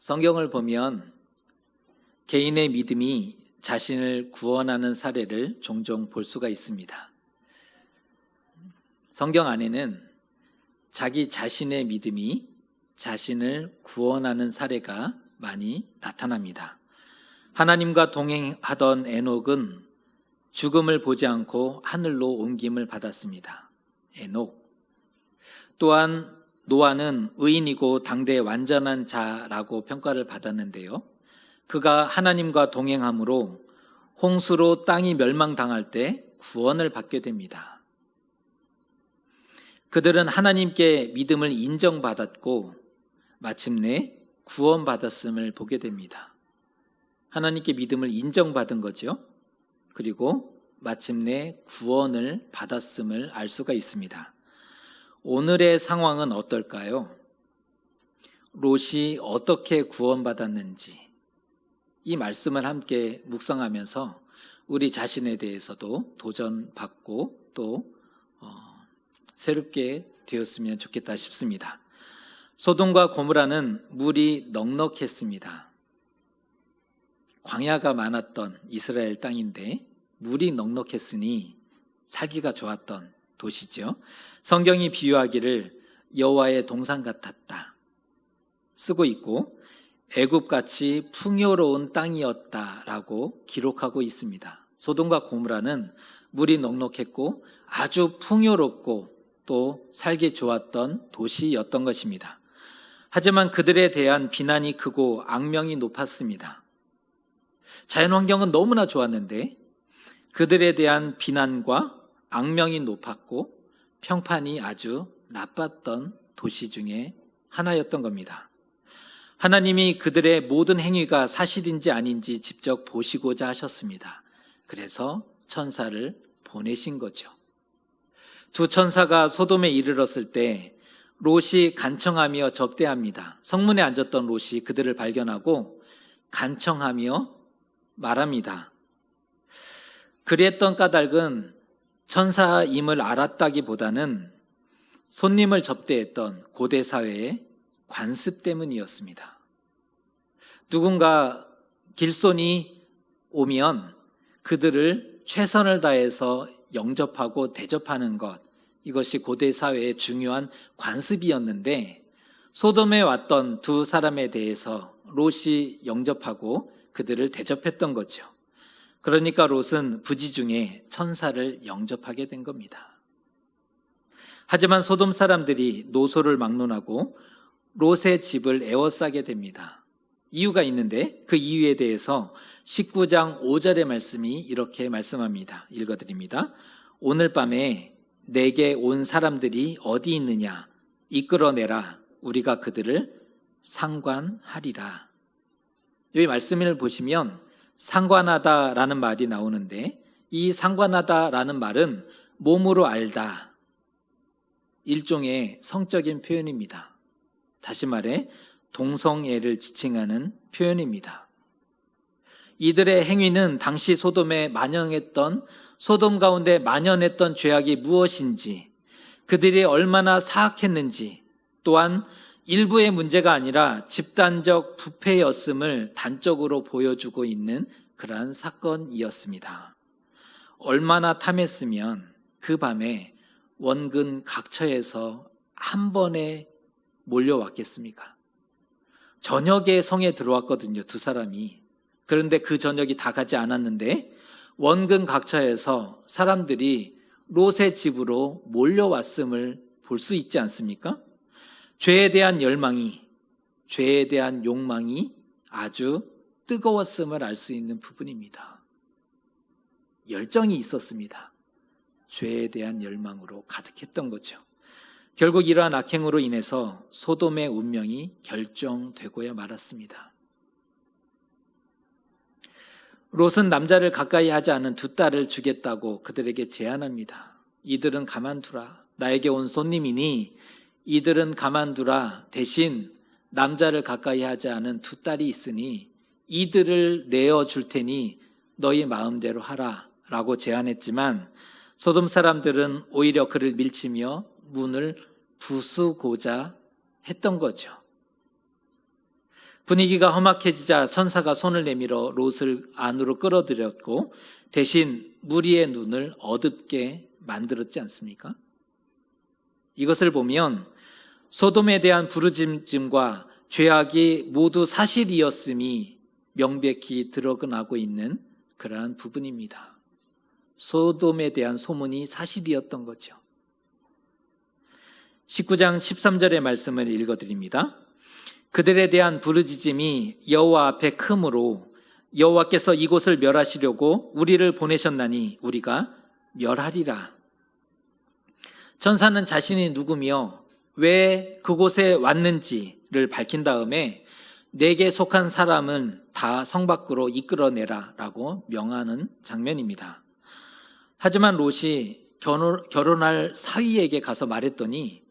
성경을 보면 개인의 믿음이 자신을 구원하는 사례를 종종 볼 수가 있습니다. 성경 안에는 자기 자신의 믿음이 자신을 구원하는 사례가 많이 나타납니다. 하나님과 동행하던 에녹은 죽음을 보지 않고 하늘로 옮김을 받았습니다. 에녹. 또한 노아는 의인이고 당대 완전한 자라고 평가를 받았는데요. 그가 하나님과 동행함으로 홍수로 땅이 멸망당할 때 구원을 받게 됩니다. 그들은 하나님께 믿음을 인정받았고 마침내 구원받았음을 보게 됩니다. 하나님께 믿음을 인정받은 거죠. 그리고 마침내 구원을 받았음을 알 수가 있습니다. 오늘의 상황은 어떨까요? 롯이 어떻게 구원받았는지 이 말씀을 함께 묵상하면서 우리 자신에 대해서도 도전받고 또 새롭게 되었으면 좋겠다 싶습니다. 소돔과 고모라는 물이 넉넉했습니다. 광야가 많았던 이스라엘 땅인데 물이 넉넉했으니 살기가 좋았던 도시죠. 성경이 비유하기를 여호와의 동산 같았다 쓰고 있고 애굽같이 풍요로운 땅이었다라고 기록하고 있습니다. 소돔과 고모라는 물이 넉넉했고 아주 풍요롭고 또 살기 좋았던 도시였던 것입니다. 하지만 그들에 대한 비난이 크고 악명이 높았습니다. 자연환경은 너무나 좋았는데 그들에 대한 비난과 악명이 높았고 평판이 아주 나빴던 도시 중에 하나였던 겁니다. 하나님이 그들의 모든 행위가 사실인지 아닌지 직접 보시고자 하셨습니다. 그래서 천사를 보내신 거죠. 두 천사가 소돔에 이르렀을 때 롯이 간청하며 접대합니다. 성문에 앉았던 롯이 그들을 발견하고 간청하며 말합니다. 그랬던 까닭은 천사임을 알았다기보다는 손님을 접대했던 고대 사회의 관습 때문이었습니다. 누군가 길손이 오면 그들을 최선을 다해서 영접하고 대접하는 것, 이것이 고대 사회의 중요한 관습이었는데 소돔에 왔던 두 사람에 대해서 롯이 영접하고 그들을 대접했던 거죠. 그러니까 롯은 부지중에 천사를 영접하게 된 겁니다. 하지만 소돔 사람들이 노소를 막론하고 롯의 집을 에워싸게 됩니다. 이유가 있는데 그 이유에 대해서 19장 5절의 말씀이 이렇게 말씀합니다. 읽어드립니다. 오늘 밤에 내게 온 사람들이 어디 있느냐 이끌어내라 우리가 그들을 상관하리라. 여기 말씀을 보시면 상관하다라는 말이 나오는데 이 상관하다라는 말은 몸으로 알다, 일종의 성적인 표현입니다. 다시 말해 동성애를 지칭하는 표현입니다. 이들의 행위는 당시 소돔에 만연했던 소돔 가운데 만연했던 죄악이 무엇인지, 그들이 얼마나 사악했는지, 또한 일부의 문제가 아니라 집단적 부패였음을 단적으로 보여주고 있는 그러한 사건이었습니다. 얼마나 탐했으면 그 밤에 원근 각처에서 한 번에 몰려왔겠습니까? 저녁에 성에 들어왔거든요, 두 사람이. 그런데 그 저녁이 다 가지 않았는데 원근 각처에서 사람들이 롯의 집으로 몰려왔음을 볼 수 있지 않습니까? 죄에 대한 열망이, 죄에 대한 욕망이 아주 뜨거웠음을 알 수 있는 부분입니다. 열정이 있었습니다. 죄에 대한 열망으로 가득했던 거죠. 결국 이러한 악행으로 인해서 소돔의 운명이 결정되고야 말았습니다. 롯은 남자를 가까이 하지 않은 두 딸을 주겠다고 그들에게 제안합니다. 이들은 가만두라. 나에게 온 손님이니 이들은 가만두라. 대신 남자를 가까이 하지 않은 두 딸이 있으니 이들을 내어줄 테니 너희 마음대로 하라 라고 제안했지만 소돔 사람들은 오히려 그를 밀치며 문을 부수고자 했던 거죠. 분위기가 험악해지자 천사가 손을 내밀어 롯을 안으로 끌어들였고 대신 무리의 눈을 어둡게 만들었지 않습니까? 이것을 보면 소돔에 대한 부르짖음과 죄악이 모두 사실이었음이 명백히 드러나고 있는 그러한 부분입니다. 소돔에 대한 소문이 사실이었던 거죠. 19장 13절의 말씀을 읽어드립니다. 그들에 대한 부르짖음이 여호와 앞에 크므로 여호와께서 이곳을 멸하시려고 우리를 보내셨나니 우리가 멸하리라. 천사는 자신이 누구며 왜 그곳에 왔는지를 밝힌 다음에 내게 속한 사람은 다 성 밖으로 이끌어내라 라고 명하는 장면입니다. 하지만 롯이 결혼할 사위에게 가서 말했더니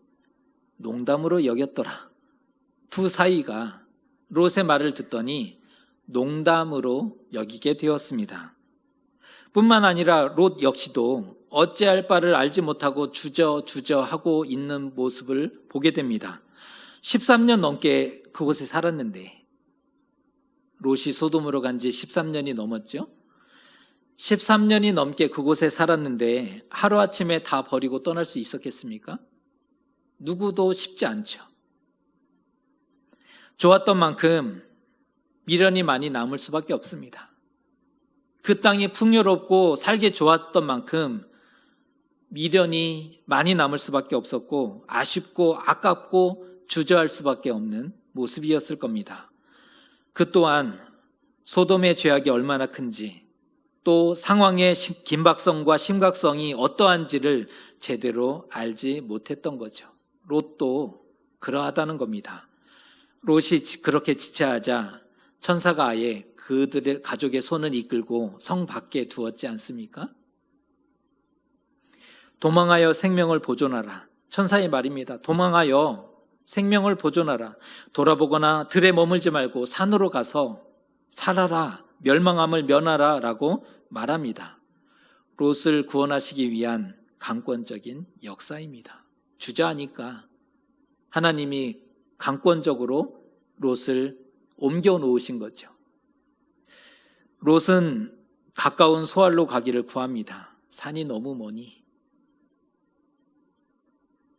농담으로 여겼더라. 두 사위가 롯의 말을 듣더니 농담으로 여기게 되었습니다. 뿐만 아니라 롯 역시도 어찌할 바를 알지 못하고 주저하고 있는 모습을 보게 됩니다. 13년 넘게 그곳에 살았는데 롯이 소돔으로 간 지 13년이 넘었죠. 13년이 넘게 그곳에 살았는데 하루아침에 다 버리고 떠날 수 있었겠습니까? 누구도 쉽지 않죠. 좋았던 만큼 미련이 많이 남을 수밖에 없습니다. 그 땅이 풍요롭고 살기 좋았던 만큼 미련이 많이 남을 수밖에 없었고 아쉽고 아깝고 주저할 수밖에 없는 모습이었을 겁니다. 그 또한 소돔의 죄악이 얼마나 큰지 또 상황의 긴박성과 심각성이 어떠한지를 제대로 알지 못했던 거죠. 롯도 그러하다는 겁니다. 롯이 그렇게 지체하자 천사가 아예 그들의 가족의 손을 이끌고 성 밖에 두었지 않습니까? 도망하여 생명을 보존하라. 천사의 말입니다. 도망하여 생명을 보존하라. 돌아보거나 들에 머물지 말고 산으로 가서 살아라. 멸망함을 면하라 라고 말합니다. 롯을 구원하시기 위한 강권적인 역사입니다. 주저하니까 하나님이 강권적으로 롯을 옮겨 놓으신 거죠. 롯은 가까운 소알로 가기를 구합니다. 산이 너무 머니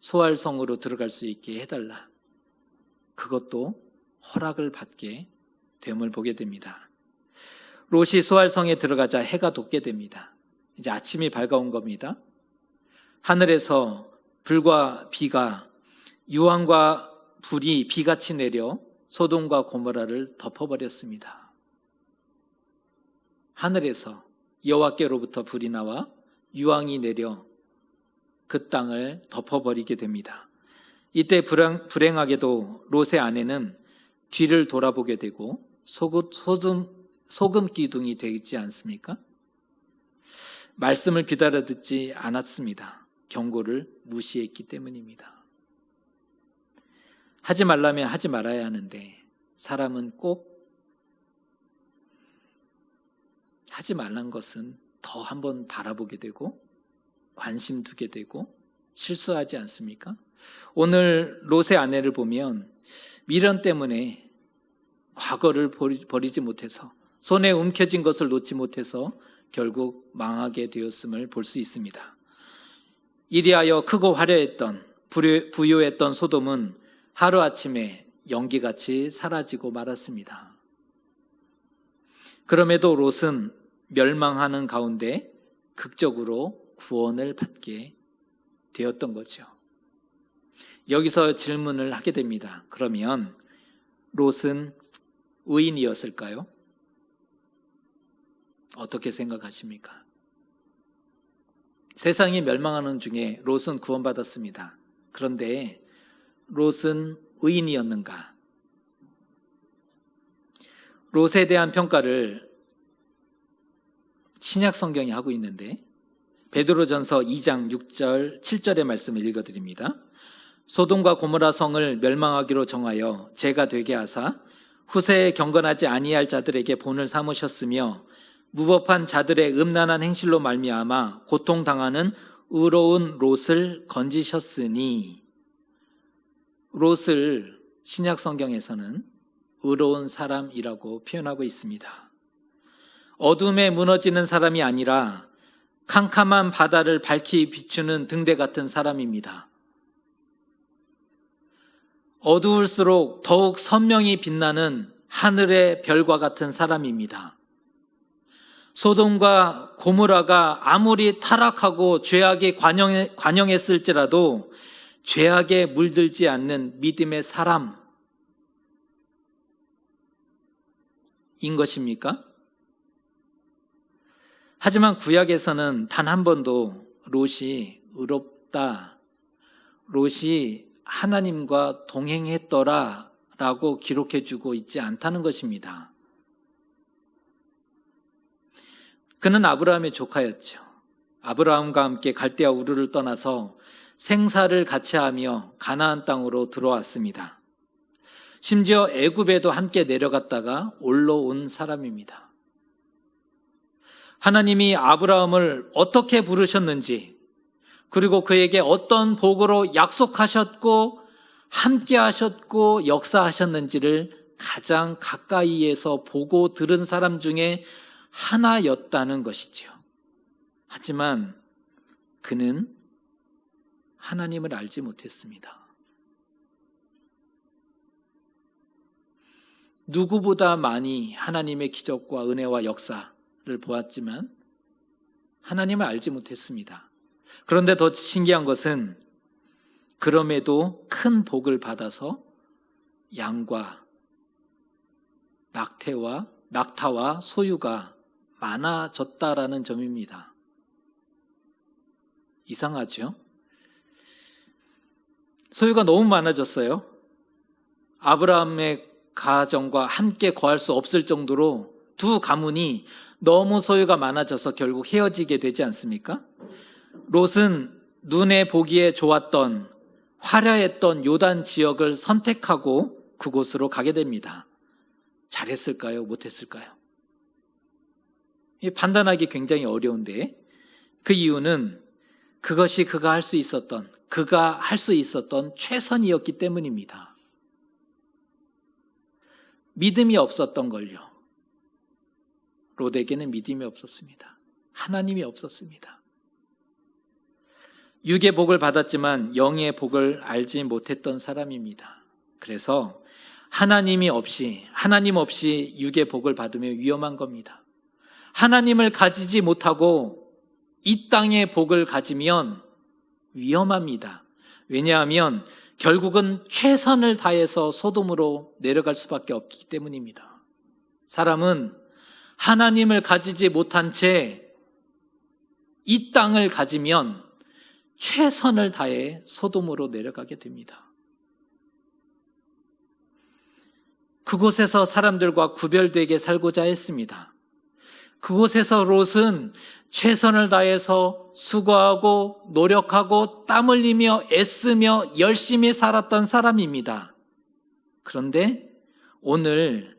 소알성으로 들어갈 수 있게 해달라. 그것도 허락을 받게 됨을 보게 됩니다. 롯이 소알성에 들어가자 해가 돋게 됩니다. 이제 아침이 밝아온 겁니다. 하늘에서 불과 비가 유황과 불이 비같이 내려 소돔과 고모라를 덮어버렸습니다. 하늘에서 여호와께로부터 불이 나와 유황이 내려 그 땅을 덮어버리게 됩니다. 이때 불행하게도 롯의 아내는 뒤를 돌아보게 되고 소금 기둥이 되지 않습니까? 말씀을 기다려 듣지 않았습니다. 경고를 무시했기 때문입니다. 하지 말라면 하지 말아야 하는데 사람은 꼭 하지 말란 것은 더 한번 바라보게 되고 관심 두게 되고 실수하지 않습니까? 오늘 롯의 아내를 보면 미련 때문에 과거를 버리지 못해서 손에 움켜진 것을 놓지 못해서 결국 망하게 되었음을 볼 수 있습니다. 이리하여 크고 화려했던 부유했던 소돔은 하루아침에 연기같이 사라지고 말았습니다. 그럼에도 롯은 멸망하는 가운데 극적으로 구원을 받게 되었던 거죠. 여기서 질문을 하게 됩니다. 그러면 롯은 의인이었을까요? 어떻게 생각하십니까? 세상이 멸망하는 중에 롯은 구원받았습니다. 그런데 롯은 의인이었는가? 롯에 대한 평가를 신약 성경이 하고 있는데 베드로전서 2장 6절 7절의 말씀을 읽어드립니다. 소돔과 고모라 성을 멸망하기로 정하여 죄가 되게 하사 후세에 경건하지 아니할 자들에게 본을 삼으셨으며 무법한 자들의 음란한 행실로 말미암아 고통당하는 의로운 롯을 건지셨으니 롯을 신약 성경에서는 의로운 사람이라고 표현하고 있습니다. 어둠에 무너지는 사람이 아니라 캄캄한 바다를 밝히 비추는 등대 같은 사람입니다. 어두울수록 더욱 선명히 빛나는 하늘의 별과 같은 사람입니다. 소돔과 고모라가 아무리 타락하고 죄악에 관영했을지라도 죄악에 물들지 않는 믿음의 사람인 것입니까? 하지만 구약에서는 단 한 번도 롯이 의롭다, 롯이 하나님과 동행했더라 라고 기록해주고 있지 않다는 것입니다. 그는 아브라함의 조카였죠. 아브라함과 함께 갈대아 우르를 떠나서 생사를 같이 하며 가나안 땅으로 들어왔습니다. 심지어 애굽에도 함께 내려갔다가 올라온 사람입니다. 하나님이 아브라함을 어떻게 부르셨는지, 그리고 그에게 어떤 복으로 약속하셨고 함께 하셨고 역사하셨는지를 가장 가까이에서 보고 들은 사람 중에 하나였다는 것이죠. 하지만 그는 하나님을 알지 못했습니다. 누구보다 많이 하나님의 기적과 은혜와 역사를 보았지만 하나님을 알지 못했습니다. 그런데 더 신기한 것은 그럼에도 큰 복을 받아서 양과 낙타와 소유가 많아졌다라는 점입니다. 이상하죠? 소유가 너무 많아졌어요. 아브라함의 가정과 함께 거할 수 없을 정도로 두 가문이 너무 소유가 많아져서 결국 헤어지게 되지 않습니까? 롯은 눈에 보기에 좋았던 화려했던 요단 지역을 선택하고 그곳으로 가게 됩니다. 잘했을까요? 못했을까요? 판단하기 굉장히 어려운데 그 이유는 그것이 그가 할 수 있었던 최선이었기 때문입니다. 믿음이 없었던 걸요. 롯에게는 믿음이 없었습니다. 하나님이 없었습니다. 육의 복을 받았지만 영의 복을 알지 못했던 사람입니다. 그래서 하나님 없이 육의 복을 받으면 위험한 겁니다. 하나님을 가지지 못하고 이 땅의 복을 가지면 위험합니다. 왜냐하면 결국은 최선을 다해서 소돔으로 내려갈 수밖에 없기 때문입니다. 사람은 하나님을 가지지 못한 채 이 땅을 가지면 최선을 다해 소돔으로 내려가게 됩니다. 그곳에서 사람들과 구별되게 살고자 했습니다. 그곳에서 롯은 최선을 다해서 수고하고 노력하고 땀 흘리며 애쓰며 열심히 살았던 사람입니다. 그런데 오늘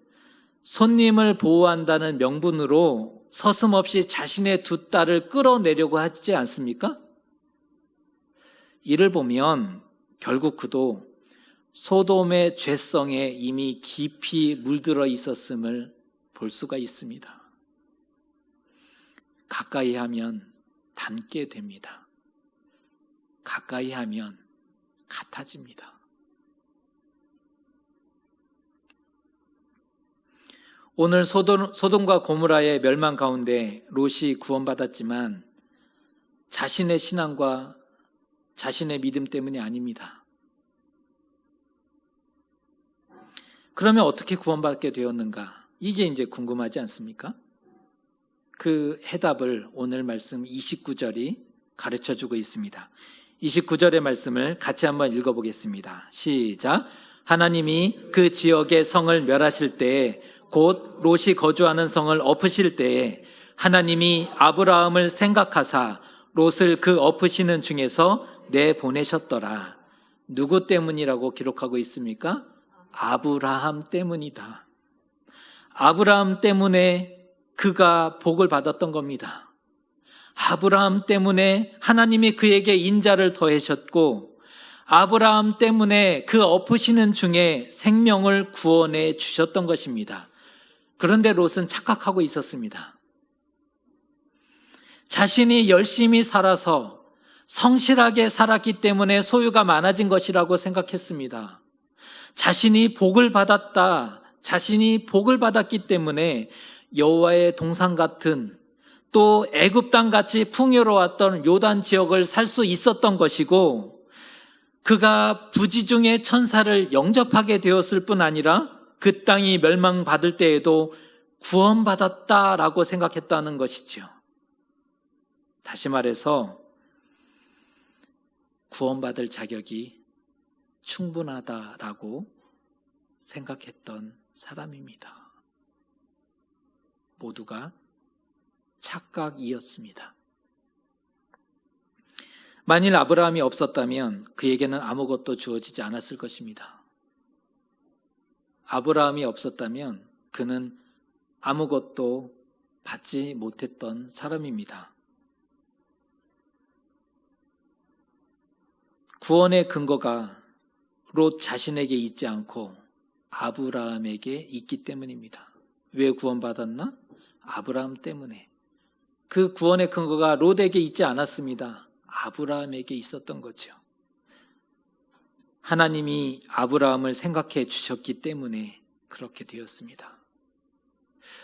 손님을 보호한다는 명분으로 서슴없이 자신의 두 딸을 끌어내려고 하지 않습니까? 이를 보면 결국 그도 소돔의 죄성에 이미 깊이 물들어 있었음을 볼 수가 있습니다. 가까이 하면 닮게 됩니다. 가까이 하면 같아집니다. 오늘 소돔과 고모라의 멸망 가운데 롯이 구원받았지만 자신의 신앙과 자신의 믿음 때문이 아닙니다. 그러면 어떻게 구원받게 되었는가? 이게 이제 궁금하지 않습니까? 그 해답을 오늘 말씀 29절이 가르쳐주고 있습니다. 29절의 말씀을 같이 한번 읽어보겠습니다. 시작. 하나님이 그 지역의 성을 멸하실 때에 곧 롯이 거주하는 성을 엎으실 때에 하나님이 아브라함을 생각하사 롯을 그 엎으시는 중에서 내보내셨더라. 누구 때문이라고 기록하고 있습니까? 아브라함 때문이다. 아브라함 때문에 그가 복을 받았던 겁니다. 아브라함 때문에 하나님이 그에게 인자를 더하셨고 아브라함 때문에 그 엎으시는 중에 생명을 구원해 주셨던 것입니다. 그런데 롯은 착각하고 있었습니다. 자신이 열심히 살아서 성실하게 살았기 때문에 소유가 많아진 것이라고 생각했습니다. 자신이 복을 받았기 때문에 여호와의 동산 같은 또 애굽 땅 같이 풍요로웠던 요단 지역을 살 수 있었던 것이고, 그가 부지중의 천사를 영접하게 되었을 뿐 아니라 그 땅이 멸망받을 때에도 구원받았다라고 생각했다는 것이죠. 다시 말해서 구원받을 자격이 충분하다라고 생각했던 사람입니다. 모두가 착각이었습니다. 만일 아브라함이 없었다면 그에게는 아무것도 주어지지 않았을 것입니다. 아브라함이 없었다면 그는 아무것도 받지 못했던 사람입니다. 구원의 근거가 롯 자신에게 있지 않고 아브라함에게 있기 때문입니다. 왜 구원받았나? 아브라함 때문에. 그 구원의 근거가 롯에게 있지 않았습니다. 아브라함에게 있었던 거죠. 하나님이 아브라함을 생각해 주셨기 때문에 그렇게 되었습니다.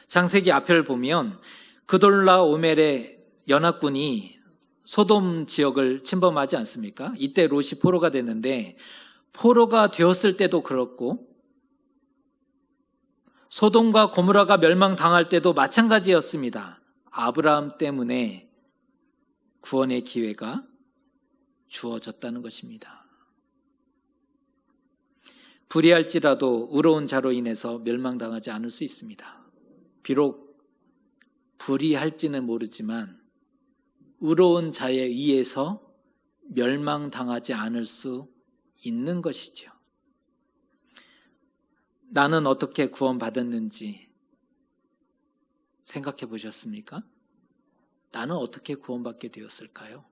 창세기 앞을 보면 그돌라오멜의 연합군이 소돔 지역을 침범하지 않습니까? 이때 롯이 포로가 됐는데, 포로가 되었을 때도 그렇고 소돔과 고모라가 멸망당할 때도 마찬가지였습니다. 아브라함 때문에 구원의 기회가 주어졌다는 것입니다. 불의할지라도 의로운 자로 인해서 멸망당하지 않을 수 있습니다. 비록 불의할지는 모르지만 의로운 자에 의해서 멸망당하지 않을 수 있는 것이죠. 나는 어떻게 구원받았는지 생각해 보셨습니까? 나는 어떻게 구원받게 되었을까요?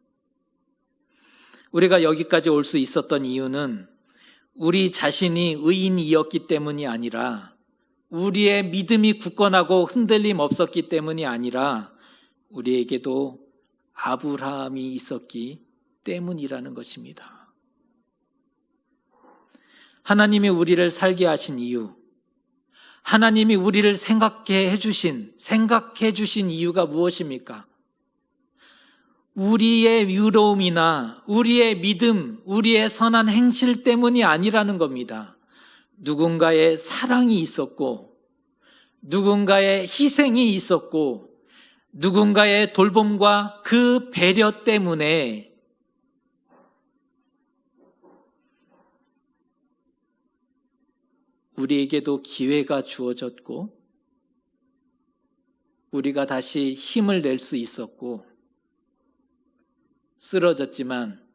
우리가 여기까지 올 수 있었던 이유는 우리 자신이 의인이었기 때문이 아니라, 우리의 믿음이 굳건하고 흔들림 없었기 때문이 아니라, 우리에게도 아브라함이 있었기 때문이라는 것입니다. 하나님이 우리를 살게 하신 이유, 하나님이 우리를 생각해 주신 이유가 무엇입니까? 우리의 유로움이나 우리의 믿음, 우리의 선한 행실 때문이 아니라는 겁니다. 누군가의 사랑이 있었고, 누군가의 희생이 있었고, 누군가의 돌봄과 그 배려 때문에 우리에게도 기회가 주어졌고, 우리가 다시 힘을 낼 수 있었고, 쓰러졌지만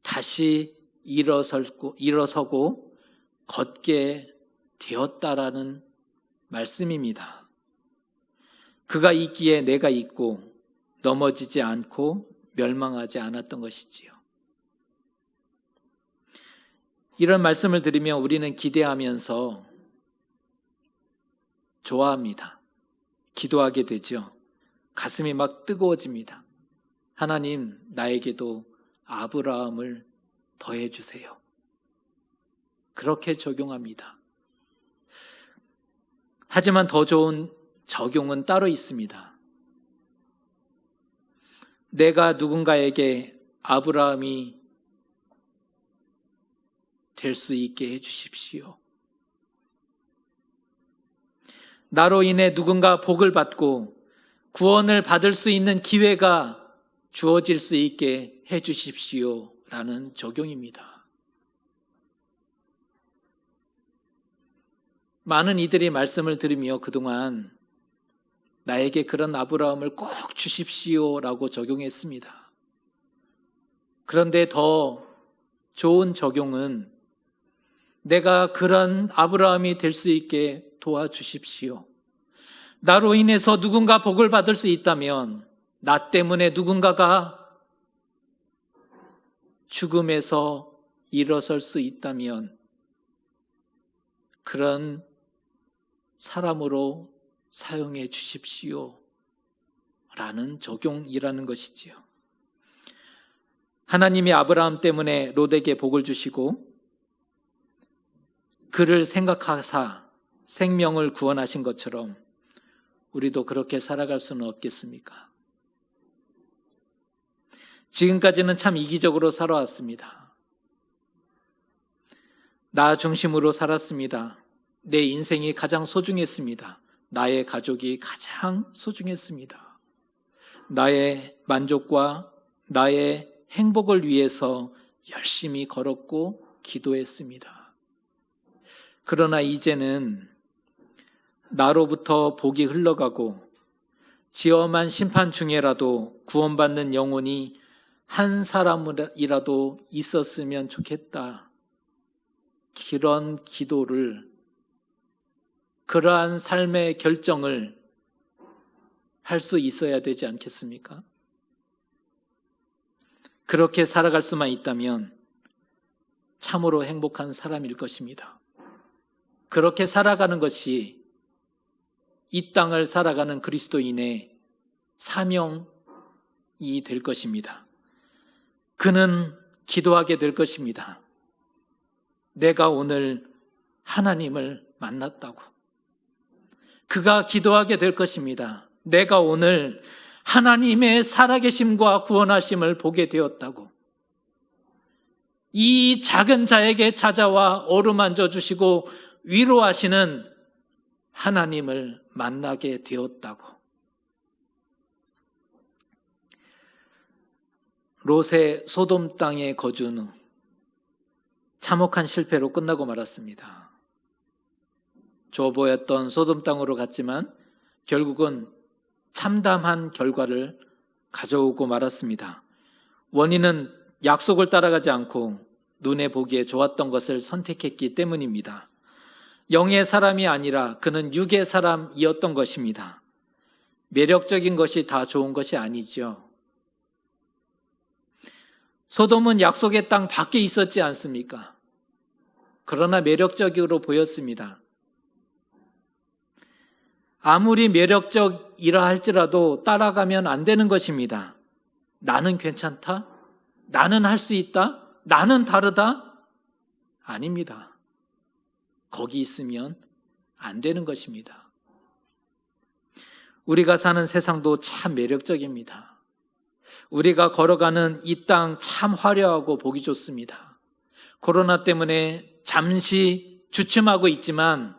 다시 일어서고 걷게 되었다라는 말씀입니다. 그가 있기에 내가 있고 넘어지지 않고 멸망하지 않았던 것이지요. 이런 말씀을 들으며 우리는 기대하면서 좋아합니다. 기도하게 되죠. 가슴이 막 뜨거워집니다. 하나님, 나에게도 아브라함을 더해 주세요. 그렇게 적용합니다. 하지만 더 좋은 적용은 따로 있습니다. 내가 누군가에게 아브라함이 될 수 있게 해주십시오. 나로 인해 누군가 복을 받고 구원을 받을 수 있는 기회가 주어질 수 있게 해주십시오 라는 적용입니다. 많은 이들이 말씀을 들으며 그동안 나에게 그런 아브라함을 꼭 주십시오 라고 적용했습니다. 그런데 더 좋은 적용은 내가 그런 아브라함이 될 수 있게 도와주십시오. 나로 인해서 누군가 복을 받을 수 있다면, 나 때문에 누군가가 죽음에서 일어설 수 있다면 그런 사람으로 사용해 주십시오 라는 적용이라는 것이지요. 하나님이 아브라함 때문에 롯에게 복을 주시고 그를 생각하사 생명을 구원하신 것처럼 우리도 그렇게 살아갈 수는 없겠습니까? 지금까지는 참 이기적으로 살아왔습니다. 나 중심으로 살았습니다. 내 인생이 가장 소중했습니다. 나의 가족이 가장 소중했습니다. 나의 만족과 나의 행복을 위해서 열심히 걸었고 기도했습니다. 그러나 이제는 나로부터 복이 흘러가고 지엄한 심판 중에라도 구원받는 영혼이 한 사람이라도 있었으면 좋겠다. 그런 기도를, 그러한 삶의 결정을 할 수 있어야 되지 않겠습니까? 그렇게 살아갈 수만 있다면 참으로 행복한 사람일 것입니다. 그렇게 살아가는 것이 이 땅을 살아가는 그리스도인의 사명이 될 것입니다. 그는 기도하게 될 것입니다. 내가 오늘 하나님을 만났다고. 그가 기도하게 될 것입니다. 내가 오늘 하나님의 살아계심과 구원하심을 보게 되었다고. 이 작은 자에게 찾아와 어루만져 주시고 위로하시는 하나님을 만나게 되었다고. 롯의 소돔 땅에 거주한 후 참혹한 실패로 끝나고 말았습니다. 좋아 보였던 소돔 땅으로 갔지만 결국은 참담한 결과를 가져오고 말았습니다. 원인은 약속을 따라가지 않고 눈에 보기에 좋았던 것을 선택했기 때문입니다. 영의 사람이 아니라 그는 육의 사람이었던 것입니다. 매력적인 것이 다 좋은 것이 아니죠. 소돔은 약속의 땅 밖에 있었지 않습니까? 그러나 매력적으로 보였습니다. 아무리 매력적이라 할지라도 따라가면 안 되는 것입니다. 나는 괜찮다? 나는 할 수 있다? 나는 다르다? 아닙니다. 거기 있으면 안 되는 것입니다. 우리가 사는 세상도 참 매력적입니다. 우리가 걸어가는 이 땅 참 화려하고 보기 좋습니다. 코로나 때문에 잠시 주춤하고 있지만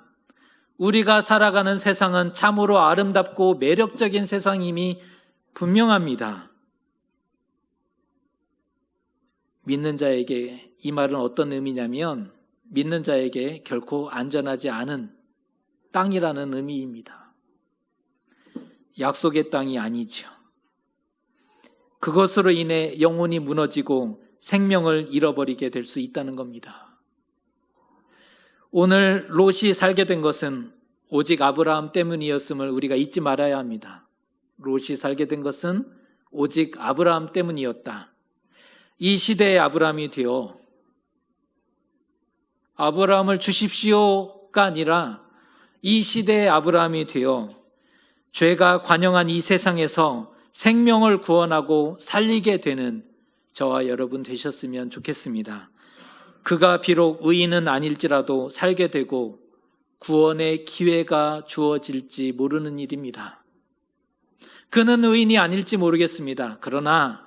우리가 살아가는 세상은 참으로 아름답고 매력적인 세상임이 분명합니다. 믿는 자에게 이 말은 어떤 의미냐면 믿는 자에게 결코 안전하지 않은 땅이라는 의미입니다. 약속의 땅이 아니죠. 그것으로 인해 영혼이 무너지고 생명을 잃어버리게 될 수 있다는 겁니다. 오늘 롯이 살게 된 것은 오직 아브라함 때문이었음을 우리가 잊지 말아야 합니다. 롯이 살게 된 것은 오직 아브라함 때문이었다. 이 시대의 아브라함이 되어 아브라함을 주십시오가 아니라 이 시대의 아브라함이 되어 죄가 관영한 이 세상에서 생명을 구원하고 살리게 되는 저와 여러분 되셨으면 좋겠습니다. 그가 비록 의인은 아닐지라도 살게 되고 구원의 기회가 주어질지 모르는 일입니다. 그는 의인이 아닐지 모르겠습니다. 그러나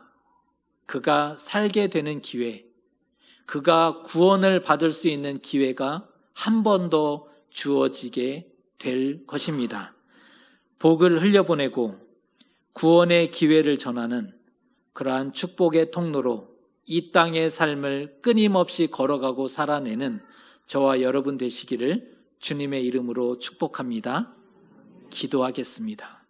그가 살게 되는 기회, 그가 구원을 받을 수 있는 기회가 한 번 더 주어지게 될 것입니다. 복을 흘려보내고 구원의 기회를 전하는 그러한 축복의 통로로 이 땅의 삶을 끊임없이 걸어가고 살아내는 저와 여러분 되시기를 주님의 이름으로 축복합니다. 기도하겠습니다.